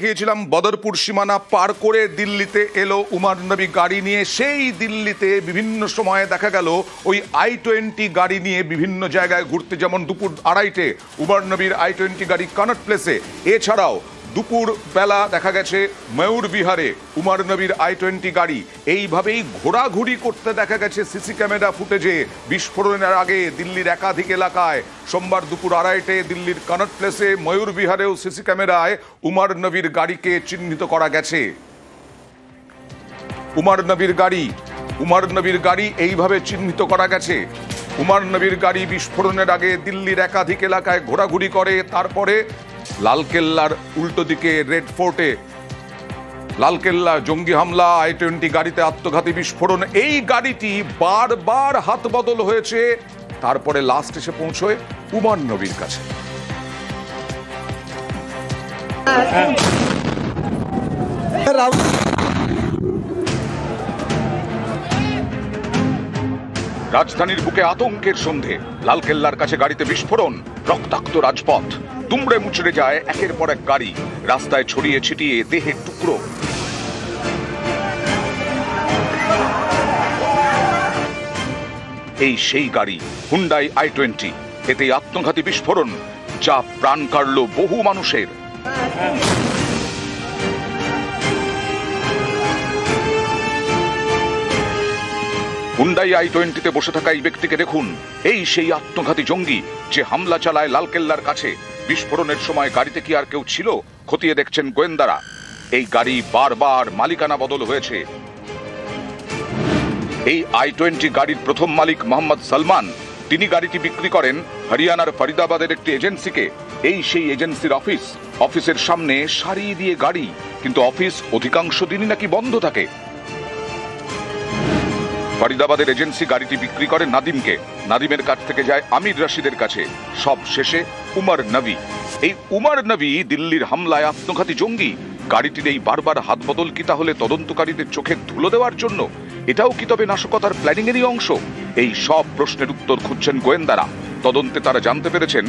গিয়েছিলাম বদরপুর সীমানা পার করে দিল্লিতে এলো উমর নবী গাড়ি নিয়ে। সেই দিল্লিতে বিভিন্ন সময়ে দেখা গেল ওই i20 গাড়ি নিয়ে বিভিন্ন জায়গায় ঘুরতে, যেমন দুপুর 2:30 উমর নবীর i20 গাড়ি কনট প্লেসে। এছাড়াও দুপুর বেলা দেখা গেছে ময়ূর বিহারে উমর নবীর i20 গাড়ি এইভাবেই ঘোরাঘুরি করতে দেখা গেছে সিসি ক্যামেরা ফুটেজে। বিস্ফোরণের আগে দিল্লির একাধিক এলাকায় সোমবার দুপুর 2:30 দিল্লির কনট প্লেসে ময়ূর বিহারেও সিসি ক্যামেরায় উমর নবীর গাড়িকে চিহ্নিত করা গেছে। উমর নবীর গাড়ি এইভাবে চিহ্নিত করা গেছে। উমর নবীর গাড়ি বিস্ফোরণের আগে দিল্লির একাধিক এলাকায় ঘোরাঘুরি করে। তারপরে লালকেল্লার উল্টো দিকে রেড ফোর্টে লালকেল্লা জঙ্গি হামলা, i20 গাড়িতে আত্মঘাতী বিস্ফোরণ। এই গাড়িটি বারবার হাত বদল হয়েছে, তারপরে লাস্ট এসে পৌঁছয় উমর নবীর কাছে। রাজধানীর বুকে আতঙ্কের সন্ধে। লালকেল্লার কাছে গাড়িতে বিস্ফোরণ, রক্তাক্ত রাজপথ, দুমড়ে মুচড়ে যায় একের পর এক গাড়ি, রাস্তায় ছড়িয়ে ছিটিয়ে দেহের টুকরো। এই সেই গাড়ি হুন্ডাই i20, এতে আত্মঘাতী বিস্ফোরণ যা প্রাণ কাড়ল বহু মানুষের। হুন্ডাই i20তে বসে থাকা এই ব্যক্তিকে দেখুন। এই সেই আত্মঘাতী জঙ্গি যে হামলা চালায় লালকেল্লার কাছে। বিস্ফোরণের সময় গাড়িতে কি আর কেউ ছিল খতিয়ে দেখছেন গোয়েন্দারা। এই গাড়ি বারবার মালিকানা বদল হয়েছে। এই i20 গাড়ির প্রথম মালিক মোহাম্মদ সালমান, তিনি গাড়িটি বিক্রি করেন হরিয়ানার ফরিদাবাদের একটি এজেন্সিকে। এই সেই এজেন্সির অফিসের সামনে সারি দিয়ে গাড়ি, কিন্তু অফিস অধিকাংশ দিনই নাকি বন্ধ থাকে। ফরিদাবাদের এজেন্সি গাড়িটি বিক্রি করে নাদিমকে, নাদিমের কাছ থেকে যায় আমির রশিদের কাছে, সব শেষে উমর নবী। এই উমর নবী দিল্লির হামলায় আত্মঘাতী জঙ্গি। গাড়িটির এই বারবার হাত বদল কি তাহলে তদন্তকারীদের চোখে ধুলো দেওয়ার জন্য? এটাও কি তবে নাশকতার প্ল্যানিং এরই অংশ? এই সব প্রশ্নের উত্তর খুঁজছেন গোয়েন্দারা। তদন্তে তারা জানতে পেরেছেন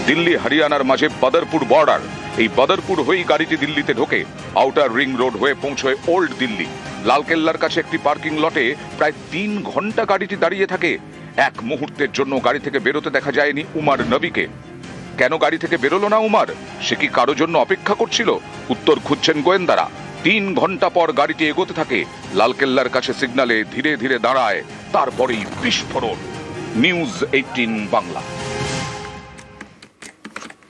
দিল্লি হরিয়ানার মাঝে বদরপুর বর্ডার। এই বদরপুর হয়েই গাড়িটি দিল্লিতে ঢোকে, আউটার রিং রোড হয়ে পৌঁছয় ওল্ড দিল্লি। লালকেল্লার কাছে একটি পার্কিং লটে প্রায় 3 ঘন্টা গাড়িটি দাঁড়িয়ে থাকে। এক মুহূর্তের জন্য গাড়ি থেকে বেরোতে দেখা যায়নি উমর নবীকে। কেন গাড়ি থেকে বেরোলো না উমর? সে কি কারো জন্য অপেক্ষা করছিল? উত্তর খুঁজছেন গোয়েন্দারা। 3 ঘন্টা পর গাড়িটি এগোতে থাকে, লালকেল্লার কাছে সিগন্যালে ধীরে ধীরে দাঁড়ায়, তারপরেই বিস্ফোরণ। নিউজ 18 বাংলা।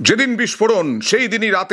যেদিন বিস্ফোরণ সেই দিনই রাতে